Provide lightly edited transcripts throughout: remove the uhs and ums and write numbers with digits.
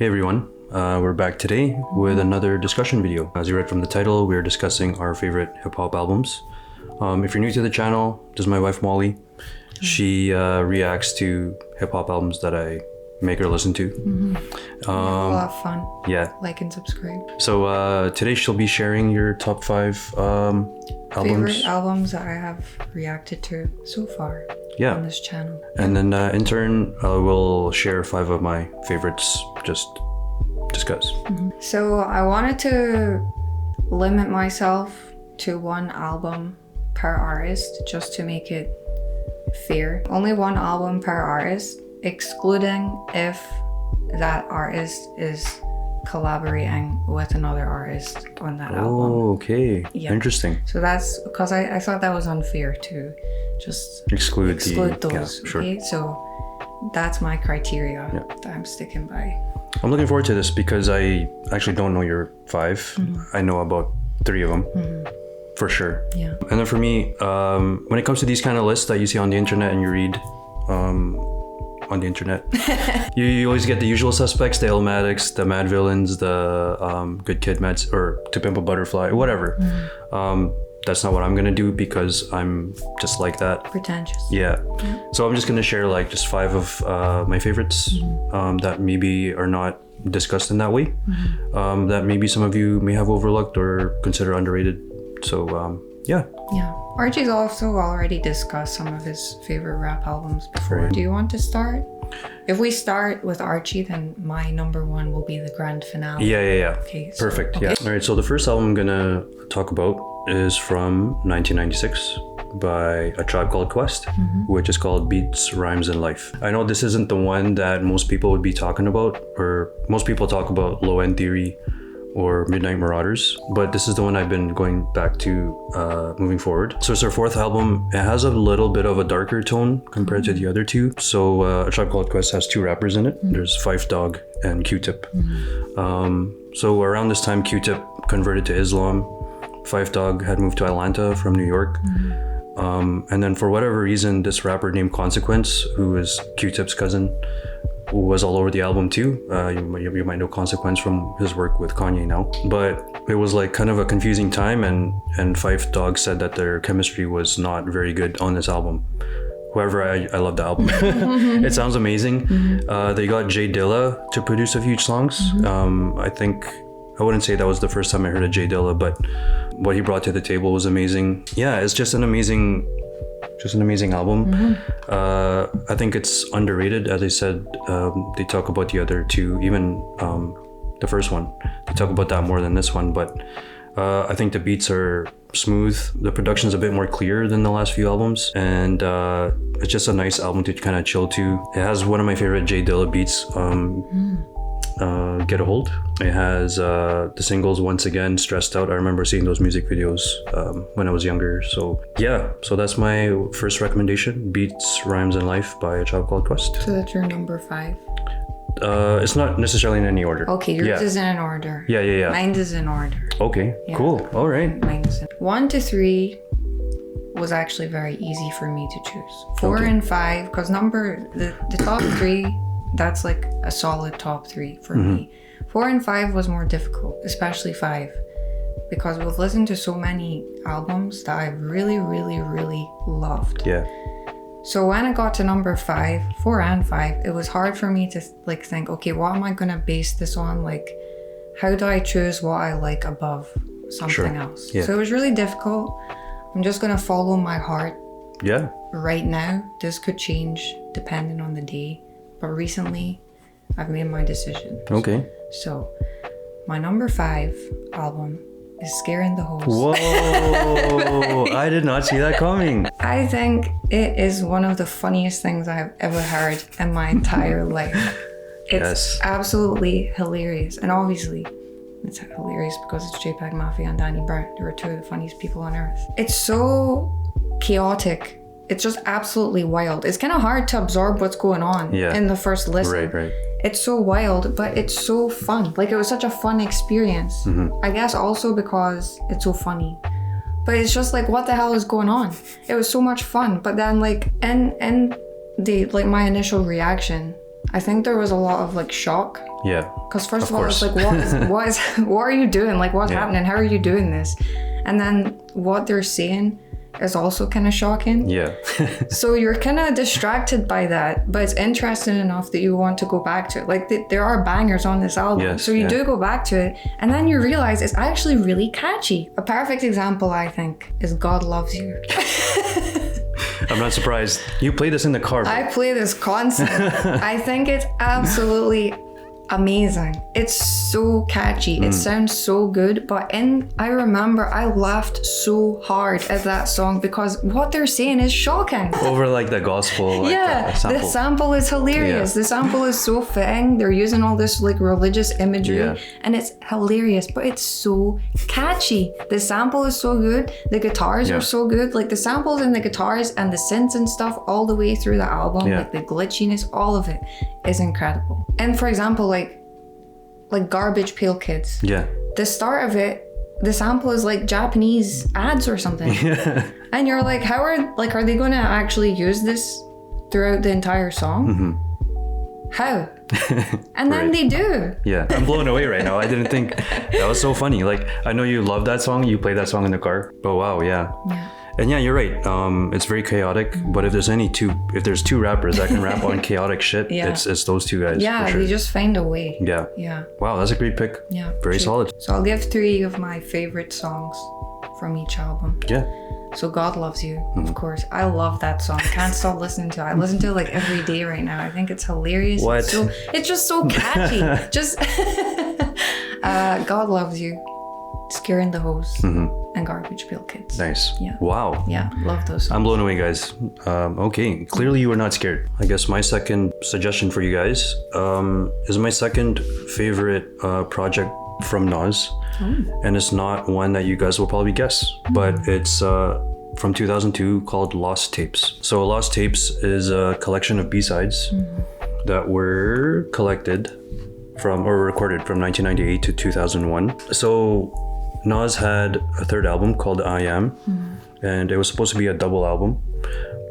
Hey everyone, we're back today with another discussion video. As you read from the title, we're discussing our favorite hip-hop albums. If you're new to the channel, this is my wife Molly. She reacts to hip-hop albums that I make her listen to. A lot of fun. Yeah. Like and subscribe. So today she'll be sharing your top 5 albums. Favorite albums that I have reacted to so far on this channel. And then in turn, we'll share 5 of my favorites, just discuss. So I wanted to limit myself to one album per artist just to make it fair. Only one album per artist, excluding if that artist is collaborating with another artist on that album. Oh, okay. Yeah. Interesting. So that's because I thought that was unfair to just exclude those. Yeah, sure. Okay, so that's my criteria that I'm sticking by. I'm looking forward to this because I actually don't know your 5. I know about 3 of them for sure. Yeah. And then for me, when it comes to these kind of lists that you see on the internet and you read on the internet, you always get the usual suspects, the Illmatics, the Mad Villains, the Good Kid, Mad, or To Pimp a Butterfly, whatever. That's not what I'm gonna do because I'm just like that. Pretentious. Yeah. So I'm just gonna share like just 5 of my favorites that maybe are not discussed in that way, that maybe some of you may have overlooked or consider underrated. So yeah. Archie's also already discussed some of his favorite rap albums before. Right. Do you want to start? If we start with Archie, then my number 1 will be the grand finale. Yeah. Okay. So, Perfect. Yeah. All right. So the first album I'm gonna talk about is from 1996 by A Tribe Called Quest, which is called Beats, Rhymes, and Life. I know this isn't the one that most people would be talking about, or most people talk about Low End Theory or Midnight Marauders, but this is the one I've been going back to moving forward. So it's their 4th album. It has a little bit of a darker tone compared to the other 2. So A Tribe Called Quest has 2 rappers in it. There's Phife Dawg and Q-Tip. So around this time, Q-Tip converted to Islam. Phife Dawg had moved to Atlanta from New York. And then for whatever reason, this rapper named Consequence, who is Q-Tip's cousin, was all over the album too. You might know Consequence from his work with Kanye now. But it was like kind of a confusing time, and Phife Dawg said that their chemistry was not very good on this album. However, I love the album. It sounds amazing. They got Jay Dilla to produce a few songs. I wouldn't say that was the first time I heard of Jay Dilla, but what he brought to the table was amazing. Yeah, it's just an amazing album. I think it's underrated. As I said, they talk about the other 2, even the first one. They talk about that more than this one, but I think the beats are smooth. The production's a bit more clear than the last few albums, and it's just a nice album to kind of chill to. It has one of my favorite Jay Dilla beats, Get a Hold. It has the singles Once Again, Stressed Out. I remember seeing those music videos when I was younger. So yeah, so that's my first recommendation, Beats, Rhymes, and Life by A Tribe Called Quest. So that's your number 5? It's not necessarily in any order. Okay, yours is in order. Yeah. Mine is in order. Okay, cool. All right. Mine is in 1 to 3 was actually very easy for me to choose. 4 and 5, because the top 3, that's like a solid top 3 for me. 4 and 5 was more difficult, especially 5, because we've listened to so many albums that I really, really, really loved. Yeah. So when I got to number 5, 4 and 5, it was hard for me to like think, okay, what am I gonna base this on? Like, how do I choose what I like above something else? Yeah. So it was really difficult. I'm just gonna follow my heart. Yeah. Right now, this could change depending on the day, but recently, I've made my decision. Okay. So, my number 5 album is Scaring the Hoes. Whoa! I did not see that coming. I think it is one of the funniest things I've ever heard in my entire life. It's absolutely hilarious. And obviously, it's hilarious because it's JPEG Mafia and Danny Brown. They were 2 of the funniest people on earth. It's so chaotic. It's just absolutely wild. It's kind of hard to absorb what's going on in the first listen. Right. It's so wild, but it's so fun. Like, it was such a fun experience. I guess also because it's so funny. But it's just like, what the hell is going on? It was so much fun. But then like, and the like my initial reaction I think there was a lot of like shock. Yeah. Because first of all, it's like, what are you doing? Like, what's happening? How are you doing this? And then what they're saying is also kind of shocking. Yeah. So you're kind of distracted by that, but it's interesting enough that you want to go back to it. Like there are bangers on this album. Yes, so you do go back to it, and then you realize it's actually really catchy. A perfect example, I think, is God Loves You. I'm not surprised. You play this in the car. I play this constantly. I think it's absolutely amazing. It's so catchy. It sounds so good. But I remember I laughed so hard at that song because what they're saying is shocking. Over like the gospel. Like, sample. The sample is hilarious. The sample is so fitting. They're using all this like religious imagery and it's hilarious, but it's so catchy. The sample is so good. The guitars are so good. Like the samples and the guitars and the synths and stuff all the way through the album, like the glitchiness, all of it is incredible. And for example, like Garbage Pail Kids. Yeah. The start of it, the sample is like Japanese ads or something. Yeah. And you're like, are they gonna actually use this throughout the entire song? How? And then they do. Yeah, I'm blown away right now. I didn't think that was so funny. Like, I know you love that song. You play that song in the car. But wow, yeah. And yeah, you're right. It's very chaotic. But if there's two rappers that can rap on chaotic shit, it's those two guys. Yeah, for sure. They just find a way. Yeah. Yeah. Wow, that's a great pick. Yeah. Very solid. So I'll give 3 of my favorite songs from each album. Yeah. So God Loves You, of course. I love that song. Can't stop listening to it. I listen to it like every day right now. I think it's hilarious. What? It's just so catchy. Just God Loves You, Scaring the Hose, and Garbage Pail Kids. Nice. Yeah. Wow. Yeah, love those songs. I'm blown away, guys. Okay, clearly you were not scared. I guess my second suggestion for you guys is my second favorite project from Nas. And it's not one that you guys will probably guess, but it's from 2002 called Lost Tapes. So Lost Tapes is a collection of B-sides that were collected from or recorded from 1998 to 2001. So Nas had a third album called I Am, and it was supposed to be a double album,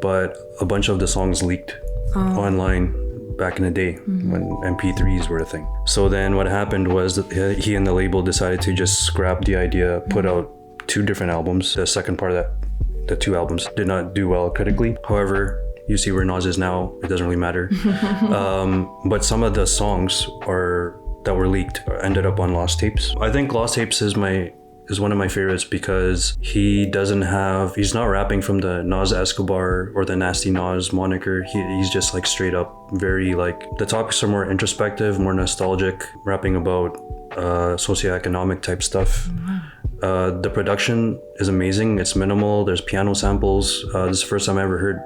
but a bunch of the songs leaked online back in the day when MP3s were a thing. So then what happened was that he and the label decided to just scrap the idea, put out 2 different albums. The second part of that, the 2 albums did not do well critically. However, you see where Nas is now, it doesn't really matter. But some of the songs that were leaked ended up on Lost Tapes. I think Lost Tapes is one of my favorites because he's not rapping from the Nas Escobar or the Nasty Nas moniker. He's just like straight up very like, the topics are more introspective, more nostalgic, rapping about socioeconomic type stuff. The production is amazing. It's minimal. There's piano samples. This is the first time I ever heard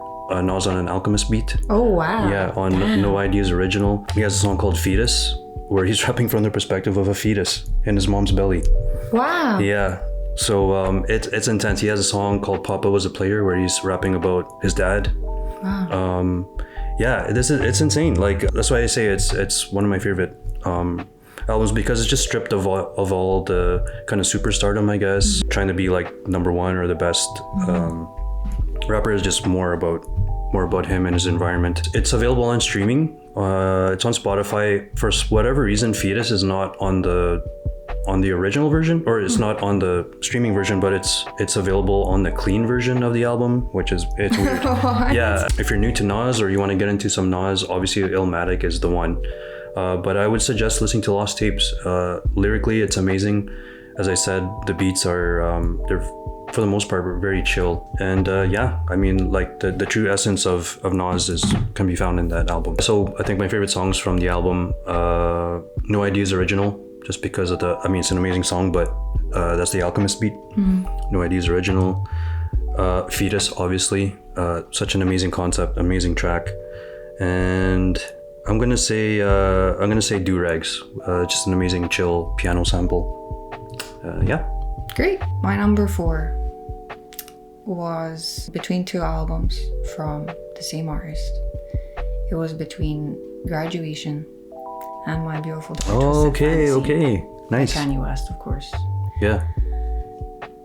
Nas on an Alchemist beat. Oh wow. Yeah, on No Ideas Original. He has a song called Fetus, where he's rapping from the perspective of a fetus in his mom's belly. Wow. Yeah. So it's intense. He has a song called Papa Was a Player where he's rapping about his dad. Wow. Yeah, it's insane. Like, that's why I say it's one of my favorite albums, because it's just stripped of all the kind of superstardom, I guess. Trying to be like number one or the best. Rapper is just more about him and his environment. It's available on streaming. It's on Spotify. For whatever reason, Fetus is not on the original version, or it's not on the streaming version, but it's available on the clean version of the album, which is weird. Yeah, if you're new to Nas or you want to get into some Nas, obviously Illmatic is the one. But I would suggest listening to Lost Tapes. Lyrically, it's amazing. As I said, the beats are they're for the most part very chill, and yeah, I mean, like the true essence of Nas can be found in that album. So I think my favorite songs from the album, No Ideas Original, just because of it's an amazing song, but that's the Alchemist beat. No Ideas Original. Fetus, obviously, such an amazing concept, amazing track, and I'm gonna say Do Rags, just an amazing chill piano sample. Yeah. Great. My number 4 was between 2 albums from the same artist. It was between Graduation and My Beautiful Dark Twisted Fantasy. Okay, nice. By Kanye West, of course. Yeah.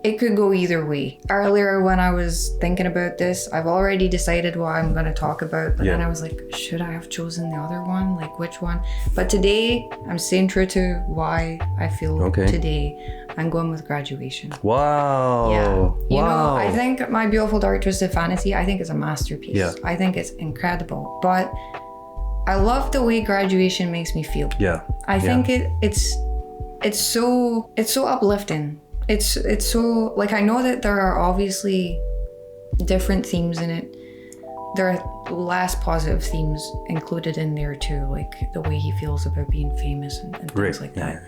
it could go either way. Earlier when I was thinking about this, I've already decided what I'm going to talk about, but then I was like, should I have chosen the other one? Like which one? But today, I'm staying true to why I feel today. I'm going with Graduation. Wow. Yeah. You know, I think My Beautiful Dark Twisted Fantasy, I think is a masterpiece. Yeah. I think it's incredible. But I love the way Graduation makes me feel. Yeah. I think it's so uplifting. It's so, like, I know that there are obviously different themes in it. There are less positive themes included in there too, like the way he feels about being famous and things like that.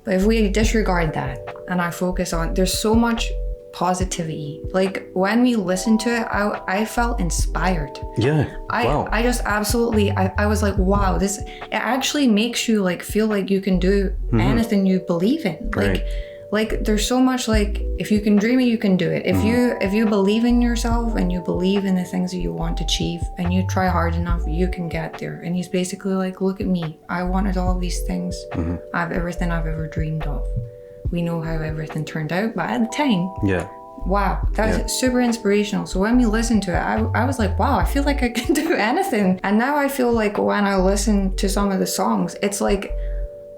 But if we disregard that and I focus on, there's so much positivity. Like when we listened to it, I felt inspired. Yeah. I just absolutely, I was like, wow, it actually makes you like feel like you can do anything you believe in. Like there's so much, like, if you can dream it, you can do it. If you believe in yourself and you believe in the things that you want to achieve and you try hard enough, you can get there. And he's basically like, look at me. I wanted all these things. I have everything I've ever dreamed of. We know how everything turned out, but at the time, wow, that's super inspirational. So when we listened to it, I was like, wow, I feel like I can do anything. And now I feel like when I listen to some of the songs, it's like,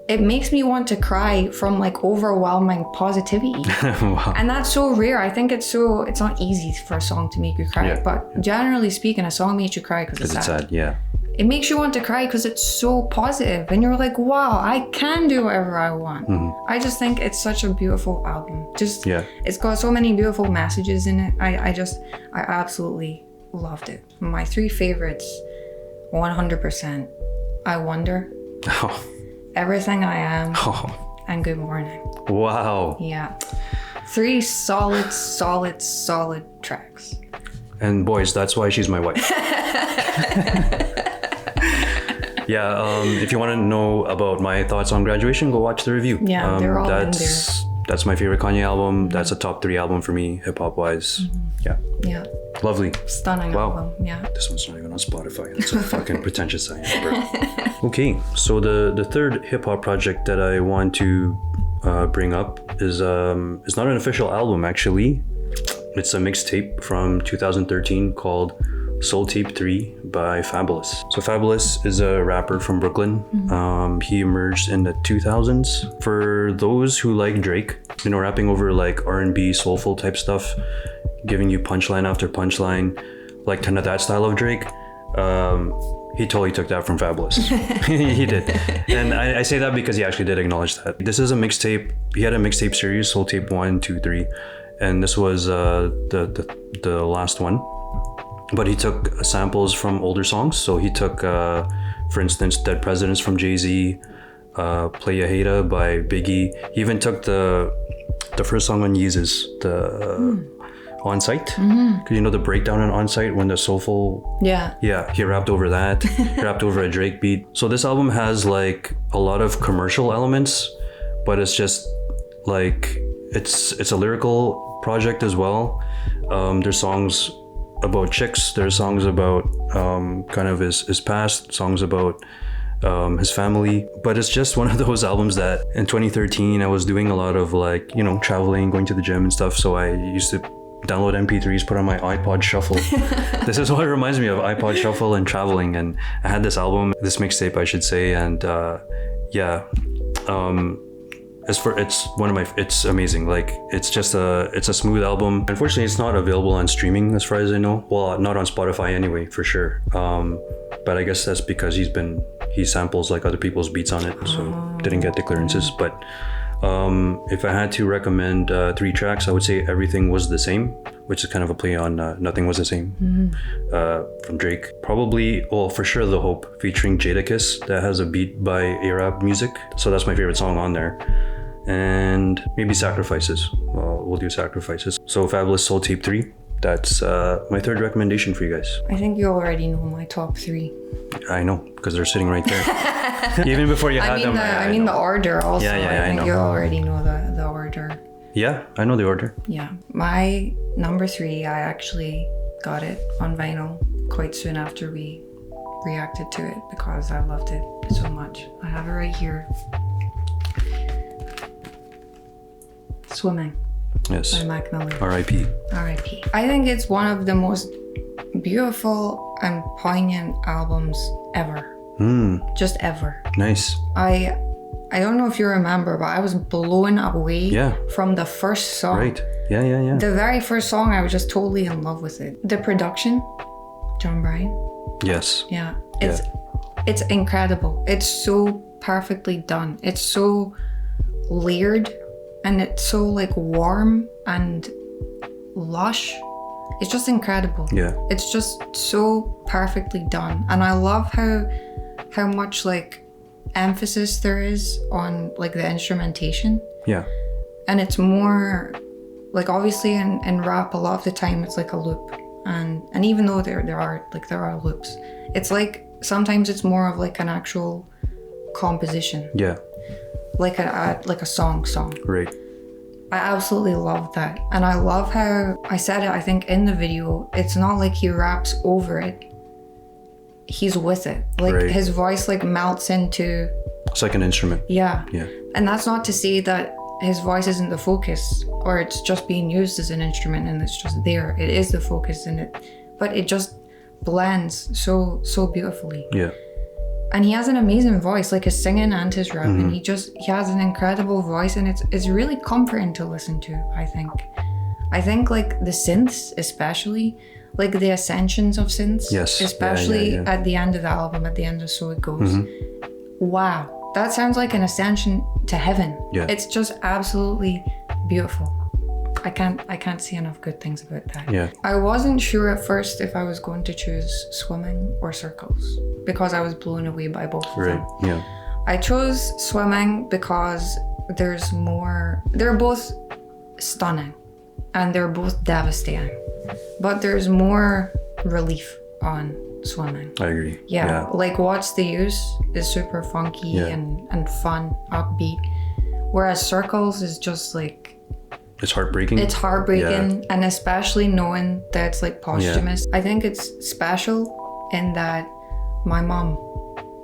it makes me want to cry from like overwhelming positivity. Wow. And that's so rare. I think it's not easy for a song to make you cry, but generally speaking, a song makes you cry because it's sad. It makes you want to cry because it's so positive and you're like, wow, I can do whatever I want. I just think it's such a beautiful album. It's got so many beautiful messages in it. I absolutely loved it. My 3 favorites, 100%. I Wonder. Everything I Am, and Good Morning. Wow. Yeah. 3 solid tracks. And boys, that's why she's my wife. If you want to know about my thoughts on Graduation, go watch the review. Yeah, they're all in there. That's my favorite Kanye album. That's a top 3 album for me, hip-hop wise. Yeah. Lovely. Stunning album, yeah. This one's not even on Spotify. That's so fucking pretentious I am, bro. Okay, so the third hip-hop project that I want to bring up is it's not an official album, actually. It's a mixtape from 2013 called Soul Tape 3 by Fabulous. So Fabulous is a rapper from Brooklyn. He emerged in the 2000s. For those who like Drake, you know, rapping over like R&B, soulful type stuff, giving you punchline after punchline, like kind of that style of Drake, he totally took that from Fabulous. He did. And I say that because he actually did acknowledge that. This is a mixtape. He had a mixtape series, Soul Tape 1, 2, 3. And this was the last one. But he took samples from older songs. So he took, for instance, Dead Presidents from Jay-Z, Play Ya Hater by Biggie. He even took the first song on Yeezus, On Sight. Because you know the breakdown on Sight when the soulful... Yeah, he rapped over that. He rapped over a Drake beat. So this album has like a lot of commercial elements, but it's just like, it's a lyrical project as well. There's songs about chicks, there's songs about kind of his past, songs about his family, but it's just one of those albums that in 2013 I was doing a lot of like, you know, traveling, going to the gym and stuff, so I used to download MP3s, put on my iPod Shuffle. This is what it reminds me of, iPod Shuffle and traveling, and I had this album, this mixtape I should say, and it's amazing. Like it's a smooth album. Unfortunately, it's not available on streaming as far as I know. Well, not on Spotify anyway, for sure. But I guess that's because he samples like other people's beats on it, so didn't get the clearances. But if I had to recommend 3 tracks, I would say Everything Was the Same, which is kind of a play on Nothing Was the Same from Drake. Probably, well, for sure, The Hope featuring Jadakiss, that has a beat by A-Rap Music. So that's my favorite song on there. And maybe Sacrifices. Well, we'll do Sacrifices. So Fabulous, Soul Tape 3. That's my 3rd recommendation for you guys. I think you already know my top 3. I know, because they're sitting right there. Even before you had them. I mean the order also. Yeah, I think you already know the order. Yeah, I know the order. Yeah. My number 3, I actually got it on vinyl quite soon after we reacted to it because I loved it so much. I have it right here. Swimming. Yes. by Mac Miller. R.I.P. R.I.P. I think it's one of the most beautiful and poignant albums ever. Just ever. Nice. I don't know if you remember, but I was blown away from the first song. Right. Yeah. The very first song, I was just totally in love with it. The production, John Bryan. Yes. Yeah. It's incredible. It's so perfectly done. It's so layered and it's so like warm and lush. It's just incredible. Yeah. It's just so perfectly done. And I love how much like emphasis there is on like the instrumentation. Yeah. And it's more like obviously in rap a lot of the time it's like a loop. And even though there are loops, it's like sometimes it's more of like an actual composition. Yeah. Like a song. Right. I absolutely love that. And I love how I said it, I think in the video, it's not like he raps over it. He's with it. Like his voice like melts into... It's like an instrument. Yeah. Yeah. And that's not to say that his voice isn't the focus or it's just being used as an instrument and it's just there. It is the focus in it. But it just blends so beautifully. Yeah. And he has an amazing voice, like his singing and his rapping. He has an incredible voice and it's really comforting to listen to, I think. I think like the synths especially, like the ascensions of synths, especially at the end of the album, at the end of So It Goes. Wow, that sounds like an ascension to heaven. Yeah. It's just absolutely beautiful. I can't see enough good things about that. Yeah. I wasn't sure at first if I was going to choose Swimming or Circles because I was blown away by both of them. Yeah. I chose Swimming because there's more. They're both stunning and they're both devastating, but there's more relief on Swimming. I agree. Yeah. Like What's the Use is super funky and fun, upbeat, whereas Circles is just like. It's heartbreaking. It's heartbreaking, and especially knowing that it's like posthumous. I think it's special in that my mom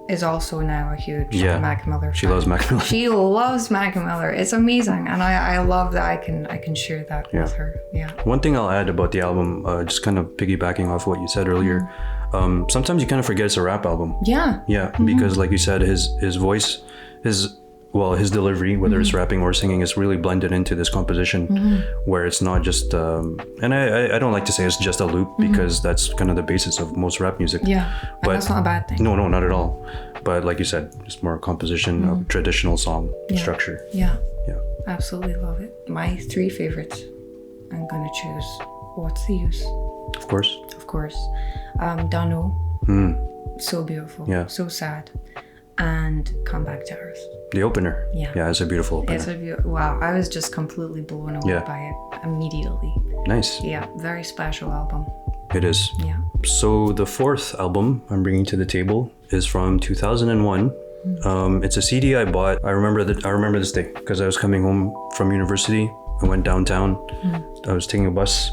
is also now a huge Mac Miller fan. She loves Mac Miller. She loves Mac Miller. It's amazing, and I love that I can share that with her. Yeah. One thing I'll add about the album, just kind of piggybacking off what you said earlier, sometimes you kind of forget it's a rap album. Yeah. Yeah, because like you said, his voice, his delivery, whether it's rapping or singing, is really blended into this composition where it's not just, and I don't like to say it's just a loop because that's kind of the basis of most rap music. Yeah, but that's not a bad thing. No, not at all. But like you said, it's more composition of traditional song structure. Yeah, absolutely love it. My 3 favorites, I'm gonna choose What's the Use? Of course. Dunno. So beautiful. Yeah. So sad. And Come Back to Earth. The opener. Yeah, it's a beautiful opener. Wow, I was just completely blown away by it immediately. Nice. Yeah, very special album. It is. Yeah. So the 4th album I'm bringing to the table is from 2001. It's a CD I bought. I remember this day because I was coming home from university. I went downtown. I was taking a bus.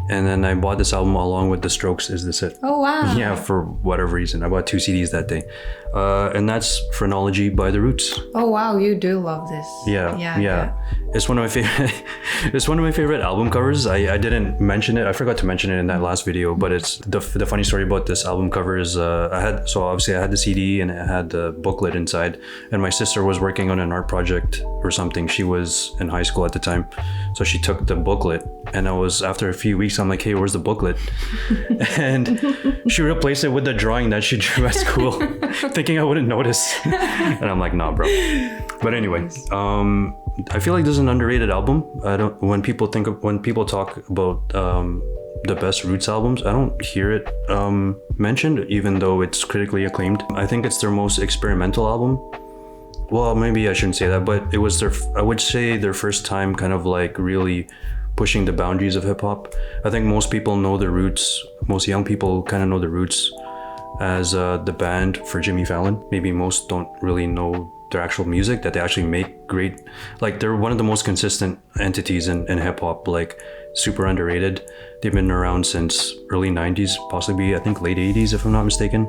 And then I bought this album along with The Strokes' Is This It? Oh, wow. Yeah, for whatever reason. I bought 2 CDs that day. And that's Phrenology by The Roots. Oh, wow. You do love this. Yeah. It's one of my favorite album covers. I didn't mention it. I forgot to mention it in that last video, but it's the funny story about this album cover is I had the CD and it had the booklet inside, and my sister was working on an art project or something. She was in high school at the time. So she took the booklet, and after a few weeks, I'm like, hey, where's the booklet? And she replaced it with the drawing that she drew at school, thinking I wouldn't notice. And I'm like, nah, bro. But anyway, I feel like this is an underrated album. When people talk about the best Roots albums, I don't hear it mentioned, even though it's critically acclaimed. I think it's their most experimental album. Well, maybe I shouldn't say that, but it was I would say their first time kind of like really pushing the boundaries of hip hop. I think most people know the Roots, most young people kind of know the Roots as the band for Jimmy Fallon. Maybe most don't really know their actual music, that they actually make great, like they're one of the most consistent entities in hip hop, like super underrated. They've been around since early 90s, possibly I think late 80s if I'm not mistaken.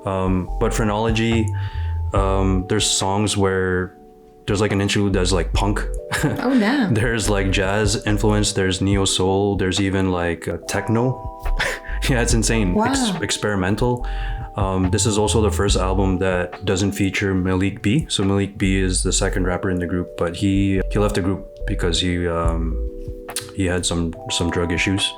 But Phrenology, there's songs where there's like an interlude that's like punk Oh, damn. There's like jazz influence, there's neo soul, there's even like techno. Yeah, it's insane. Wow. Experimental. This is also the first album that doesn't feature Malik B. So Malik B is the second rapper in the group, but he left the group because he had some drug issues,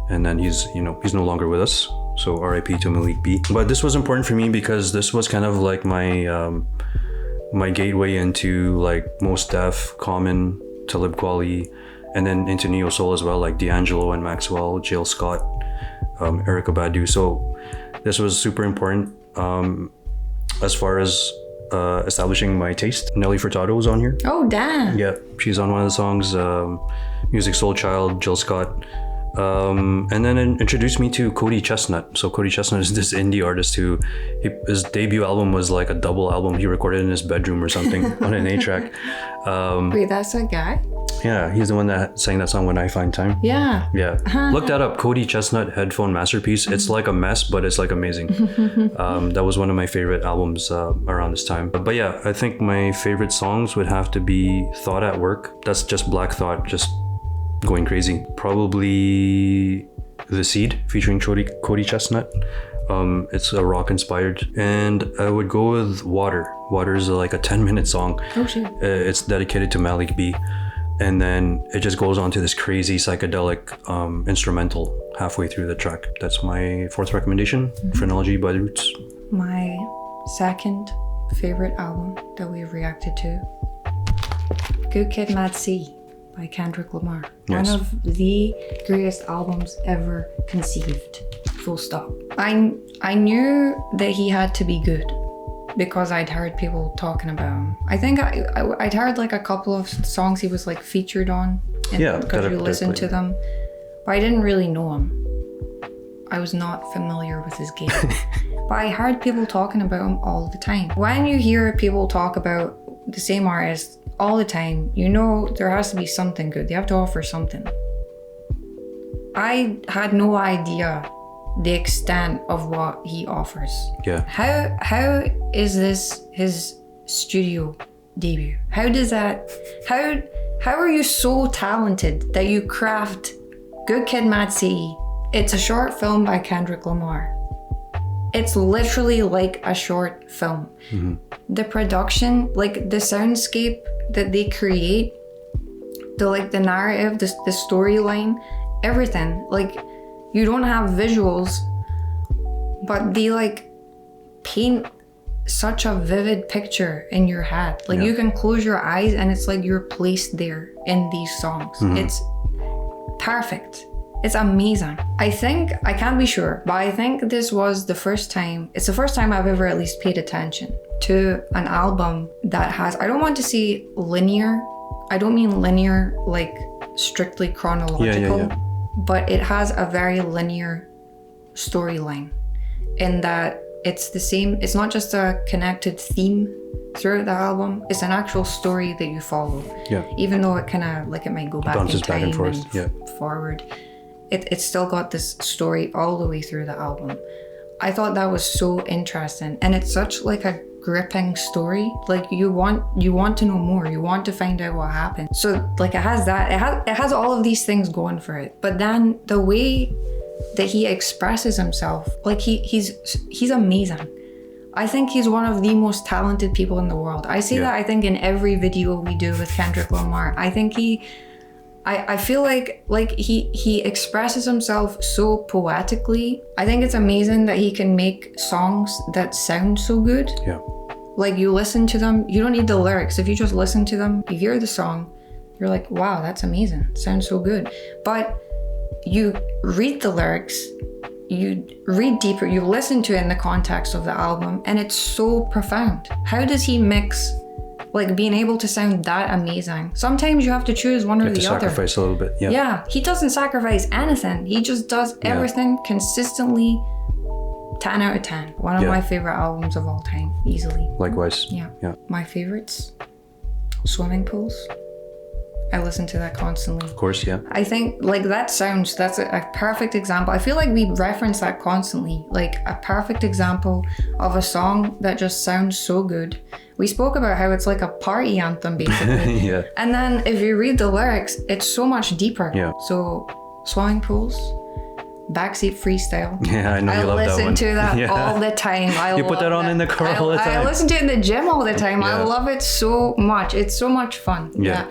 and then he's no longer with us. So R.I.P. to Malik B. But this was important for me because this was kind of like my gateway into like Mos Def, Common, Talib Kweli, and then into neo soul as well, like D'Angelo and Maxwell, Jill Scott, Erykah Badu. So this was super important as far as establishing my taste. Nelly Furtado was on here. Oh, damn. Yeah, she's on one of the songs. Music Soul Child, Jill Scott. And then it introduced me to Cody Chestnut. So Cody Chestnut is this indie artist who his debut album was like a double album he recorded in his bedroom or something on an 8-track. Wait, that's a guy? Yeah, he's the one that sang that song When I Find Time. Yeah. Look that up. Cody Chestnut Headphone Masterpiece. It's like a mess, but it's like amazing. That was one of my favorite albums around this time. But yeah, I think my favorite songs would have to be Thought at Work. That's just Black Thought, just going crazy. Probably The Seed featuring Cody Chestnut. It's a rock inspired. And I would go with Water. Water is like a 10-minute song. Oh shit. It's dedicated to Malik B. And then it just goes on to this crazy psychedelic instrumental halfway through the track. That's my fourth recommendation, Phrenology by The Roots. My second favorite album that we've reacted to, Good Kid, Mad City by Kendrick Lamar. Yes. One of the greatest albums ever conceived. Full stop. I knew that he had to be good because I'd heard people talking about him. I think I'd heard like a couple of songs he was like featured on. Because you listened to them. But I didn't really know him. I was not familiar with his game. But I heard people talking about him all the time. When you hear people talk about the same artist all the time, you know there has to be something good. They have to offer something. I had no idea the extent of what he offers. Yeah. How is this his studio debut? How are you so talented that you craft Good Kid, Mad City? It's a short film by Kendrick Lamar. It's literally like a short film. Mm-hmm. The production, like the soundscape that they create, the narrative, the storyline, everything. Like, you don't have visuals, but they like paint such a vivid picture in your head. Like, you can close your eyes and it's like you're placed there in these songs. Mm-hmm. It's perfect. It's amazing. I think, I can't be sure, but I think this was the first time, it's the first time I've ever at least paid attention to an album that has, I don't want to say linear, I don't mean linear like strictly chronological, but it has a very linear storyline in that it's the same, it's not just a connected theme throughout the album, it's an actual story that you follow. Yeah. Even though it kind of, like it might go back in time and forward. It's still got this story all the way through the album. I thought that was so interesting, and it's such like a gripping story. Like you want to know more. You want to find out what happened. So like it has that. It has all of these things going for it. But then the way that he expresses himself, like he's amazing. I think he's one of the most talented people in the world. I say that I think in every video we do with Kendrick Lamar. I think I feel like he expresses himself so poetically. I think it's amazing that he can make songs that sound so good. Yeah. Like you listen to them, you don't need the lyrics. If you just listen to them, you hear the song, you're like, wow, that's amazing. It sounds so good. But you read the lyrics, you read deeper, you listen to it in the context of the album, and it's so profound. How does he mix like being able to sound that amazing? Sometimes you have to choose one or the other. Sacrifice a little bit. Yeah, he doesn't sacrifice anything. He just does everything consistently. 10 out of 10. One of my favorite albums of all time, easily. Likewise. Yeah. My favorites, Swimming Pools. I listen to that constantly. Of course, yeah. I think like that's a perfect example. I feel like we reference that constantly, like a perfect example of a song that just sounds so good. We spoke about how it's like a party anthem basically. Yeah. And then if you read the lyrics, it's so much deeper. Yeah. So swimming pools, backseat freestyle. Yeah, I know you love that one. I listen to that Yeah. all the time. You put that on in the car all the time. I listen to it in the gym all the time. Yeah. I love it so much. It's so much fun. Yeah.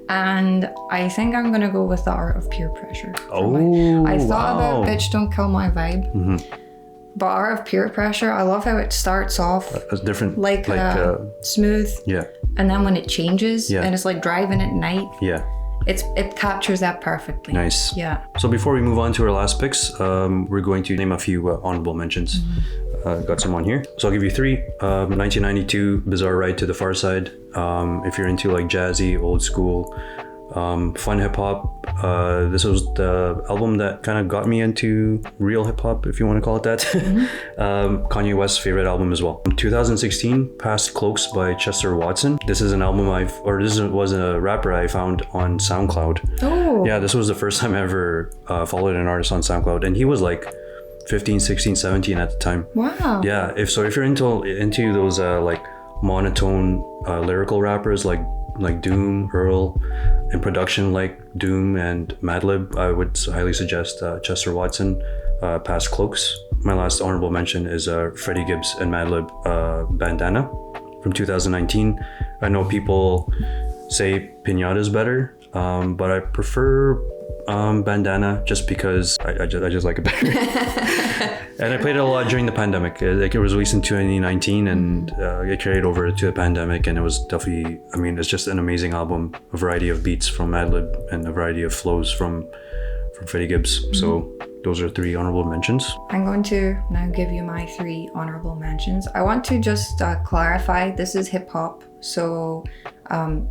And I think I'm gonna go with the Art of Peer Pressure. Oh, I thought wow. about Bitch Don't Kill My Vibe. Mm-hmm. But Art of Peer Pressure, I love how it starts off It's different. like smooth. Yeah. And then when it changes Yeah. and it's like driving at night, Yeah. it captures that perfectly. Nice. Yeah. So before we move on to our last picks, we're going to name a few honorable mentions. Got some on here. So I'll give you three. 1992, Bizarre Ride to the Far Side. If you're into like jazzy, old school, fun hip hop, this was the album that kind of got me into real hip hop, if you want to call it that. Kanye West's favorite album as well. 2016, Past Cloaks by Chester Watson. This is an album this was a rapper I found on SoundCloud. Oh. Yeah, this was the first time I ever followed an artist on SoundCloud, and he was like 15, 16, 17 at the time. Wow. Yeah, if you're into those like monotone lyrical rappers like Doom, Earl, in production like Doom and Madlib, I would highly suggest Chester Watson, Past Cloaks. My last honorable mention is Freddie Gibbs and Madlib, Bandana from 2019. I know people say Pinata is better, but I prefer Bandana just because I just like it better. And I played it a lot during the pandemic. It was released in 2019 and it carried over to the pandemic, and it was definitely, I mean, it's just an amazing album. A variety of beats from Madlib and a variety of flows from Freddie Gibbs. So those are three honorable mentions. I'm going to now give you my three honorable mentions. I want to just clarify, this is hip hop. So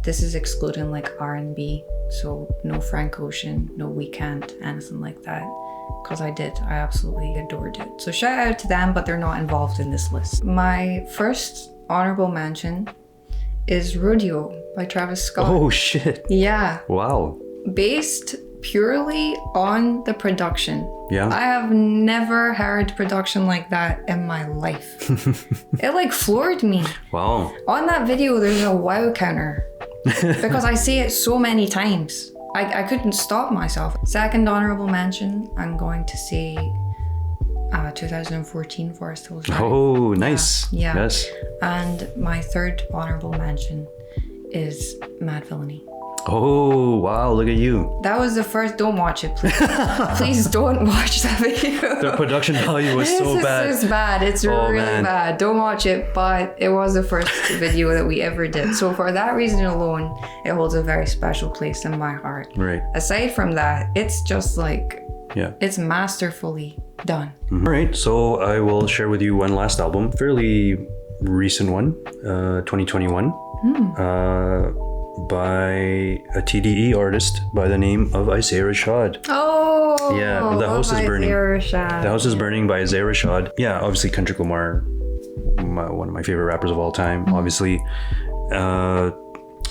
this is excluding like R&B. So no Frank Ocean, no Weeknd, anything like that. Because I absolutely adored it. So shout out to them, but they're not involved in this list. My first honorable mention is Rodeo by Travis Scott. Oh shit. Yeah. Wow. Based purely on the production. Yeah. I have never heard production like that in my life. It like floored me. Wow. On that video, there's a wow counter because I see it so many times. I couldn't stop myself. Second honorable mention, I'm going to say 2014 Forest Hills Drive. Oh, nice. Yeah. Yes. And my third honorable mention is Mad Villainy. Oh, wow, look at you. That was the first, don't watch it, please. Please don't watch that video. The production value was so bad. It's bad. It's really man. bad. Don't watch it, but it was the first video that we ever did. So for that reason alone, it holds a very special place in my heart. Right. Aside from that, it's just like, Yeah. it's masterfully done. All right, so I will share with you one last album, fairly recent one, 2021, by a TDE artist by the name of Isaiah Rashad. Oh, Yeah, The House is Burning. Rashad. The House is Burning by Isaiah Rashad. Yeah, obviously Kendrick Lamar, one of my favorite rappers of all time. Obviously,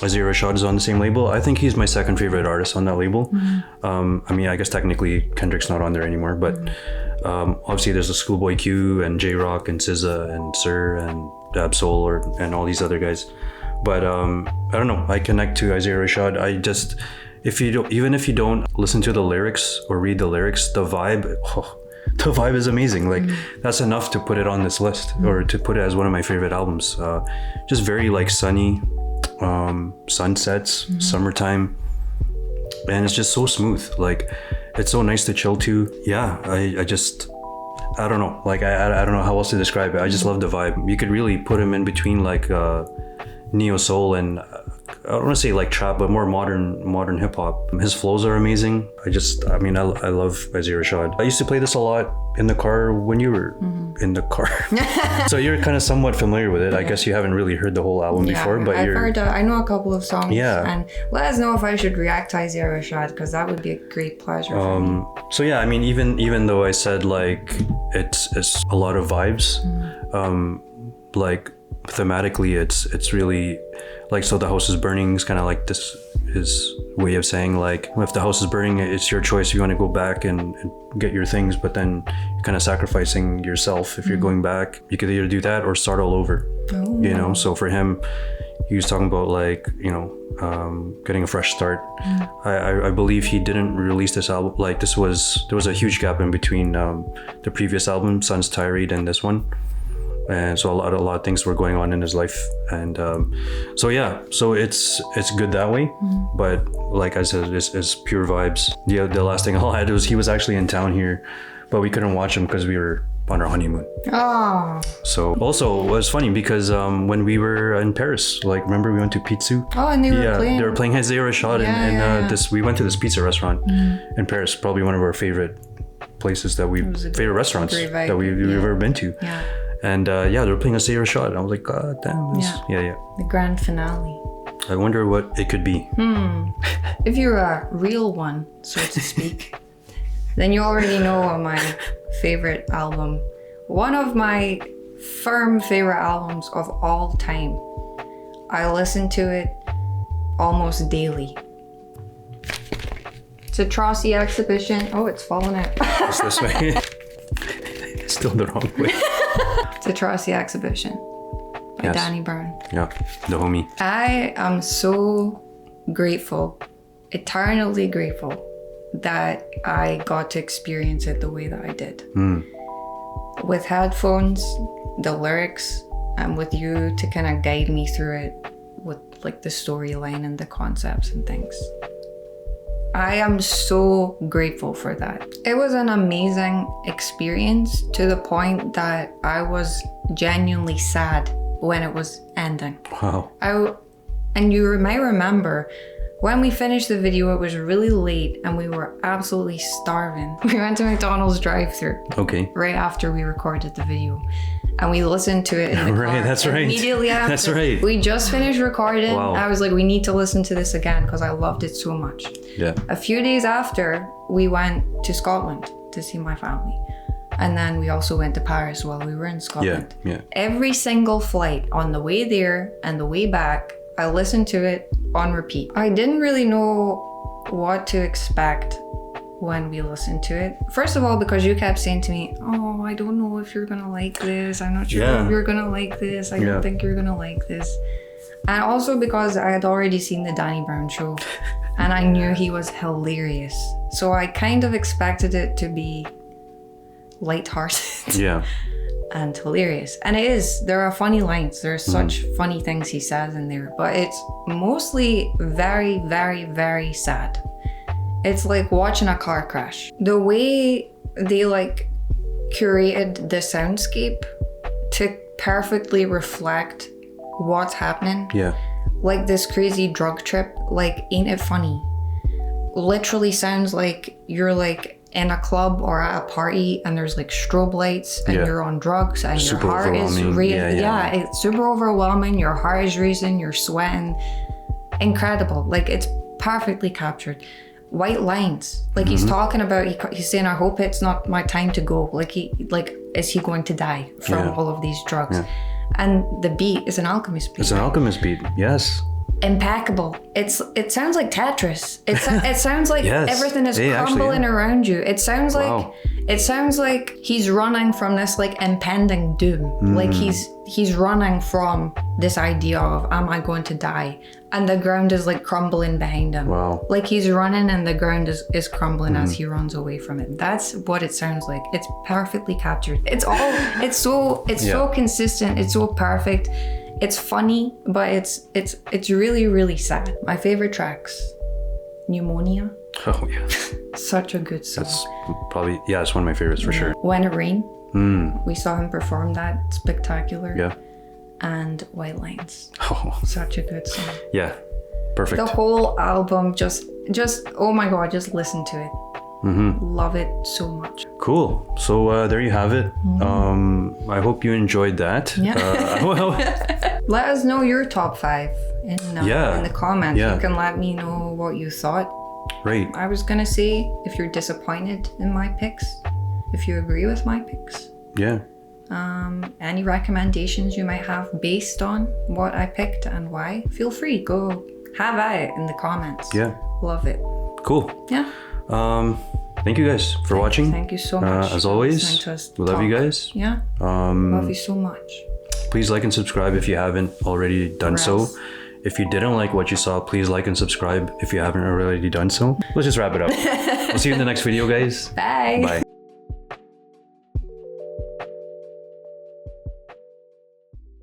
Isaiah Rashad is on the same label. I think he's my second favorite artist on that label. I mean, I guess technically Kendrick's not on there anymore, but obviously there's a Schoolboy Q and J-Rock and SZA and Sir and Dab-Soul and all these other guys. But I don't know. I connect to Isaiah Rashad. I just, even if you don't listen to the lyrics or read the lyrics, the vibe is amazing. Like that's enough to put it on this list or to put it as one of my favorite albums. Just very like sunny, sunsets, summertime, and it's just so smooth. Like it's so nice to chill to. Yeah, I don't know. Like I don't know how else to describe it. I just love the vibe. You could really put him in between like neo soul and I don't want to say like trap, but more modern hip hop. His flows are amazing. I love Isaiah Rashad. I used to play this a lot in the car when you were in the car. So you're kind of somewhat familiar with it. I guess you haven't really heard the whole album before, but I've heard, I know a couple of songs. Yeah. And let us know if I should react to Isaiah Rashad, because that would be a great pleasure for me. So yeah, I mean, even though I said like it's a lot of vibes, like thematically it's really like, so The House is Burning is kind of like this his way of saying like, if the house is burning, it's your choice if you want to go back and get your things, but then you're kind of sacrificing yourself if you're going back. You could either do that or start all over. You know, so for him, he was talking about like, you know, getting a fresh start. I believe he didn't release this album, like there was a huge gap in between the previous album, Sun's Tirade, and this one. And so a lot of things were going on in his life, and so it's good that way. But like I said, it's pure vibes. The last thing I'll add was he was actually in town here, but we couldn't watch him because we were on our honeymoon. Oh. So also it was funny because when we were in Paris, like remember we went to Pizzu? Oh, and they were playing His Rashad, and we went to this pizza restaurant in Paris, probably one of our favorite places favorite restaurants that we've ever been to. Yeah. And they were playing a Sarah Shot. I was like, God damn. The grand finale. I wonder what it could be. If you're a real one, so to speak, then you already know my favorite album. One of my firm favorite albums of all time. I listen to it almost daily. It's a Atrocity Exhibition. Oh, it's falling out. It's this way. It's still the wrong way. It's Atrocity Exhibition by Danny Brown. Yeah, the homie. I am so grateful, eternally grateful, that I got to experience it the way that I did. With headphones, the lyrics, and with you to kind of guide me through it with like the storyline and the concepts and things. I am so grateful for that. It was an amazing experience to the point that I was genuinely sad when it was ending. Wow. And you might remember when we finished the video, it was really late and we were absolutely starving. We went to McDonald's drive-thru. Okay. Right after we recorded the video. And we listened to it in the car. That's right. Immediately after. That's right. We just finished recording. Wow. I was like, we need to listen to this again because I loved it so much. Yeah. A few days after, we went to Scotland to see my family. And then we also went to Paris while we were in Scotland. Yeah. Every single flight on the way there and the way back, I listened to it on repeat. I didn't really know what to expect when we listened to it. First of all, because you kept saying to me, oh, I don't know if you're gonna like this. I'm not sure if you're gonna like this. I don't think you're gonna like this. And also because I had already seen the Danny Brown show and I knew he was hilarious. So I kind of expected it to be lighthearted. Yeah. And hilarious. And it is. There are funny lines. There are such funny things he says in there. But it's mostly very, very, very sad. It's like watching a car crash. The way they like curated the soundscape to perfectly reflect what's happening. Yeah. Like this crazy drug trip. Like, ain't it funny? Literally sounds like you're like in a club or at a party and there's like strobe lights and you're on drugs and your heart is racing. It's super overwhelming. Your heart is racing, you're sweating. Incredible. Like, it's perfectly captured. White lines. Like he's talking about, he's saying, I hope it's not my time to go. Like is he going to die from all of these drugs? Yeah. And the beat is an Alchemist beat. It's an Alchemist beat, yes. Impeccable. It sounds like Tetris. It sounds like everything is crumbling around you. It sounds like he's running from this like impending doom. Like he's running from this idea of, am I going to die? And the ground is like crumbling behind him. Wow. Like he's running and the ground is crumbling as he runs away from it. That's what it sounds like. It's perfectly captured. It's so consistent. It's so perfect. It's funny, but it's really, really sad. My favorite tracks, Pneumonia. Oh yeah. Such a good song. That's probably, it's one of my favorites for sure. When It Rained. We saw him perform that. Spectacular. Yeah. And White Lines. Oh. Such a good song. Yeah. Perfect. The whole album, just oh my God, just listen to it. Love it so much. Cool. So there you have it. I hope you enjoyed that. Yeah. Let us know your top 5 in the comments. Yeah. You can let me know what you thought. Right. I was gonna say if you're disappointed in my picks, if you agree with my picks. Yeah. Any recommendations you might have based on what I picked and why, feel free, go Have at it in the comments. Yeah. Love it. Cool. Yeah. Thank you guys for watching. Thank you so much. As always, we love you guys. Yeah. Love you so much. Please like and subscribe if you haven't already done so. If you didn't like what you saw, please like and subscribe if you haven't already done so. Let's just wrap it up. We'll see you in the next video, guys. Bye. Bye.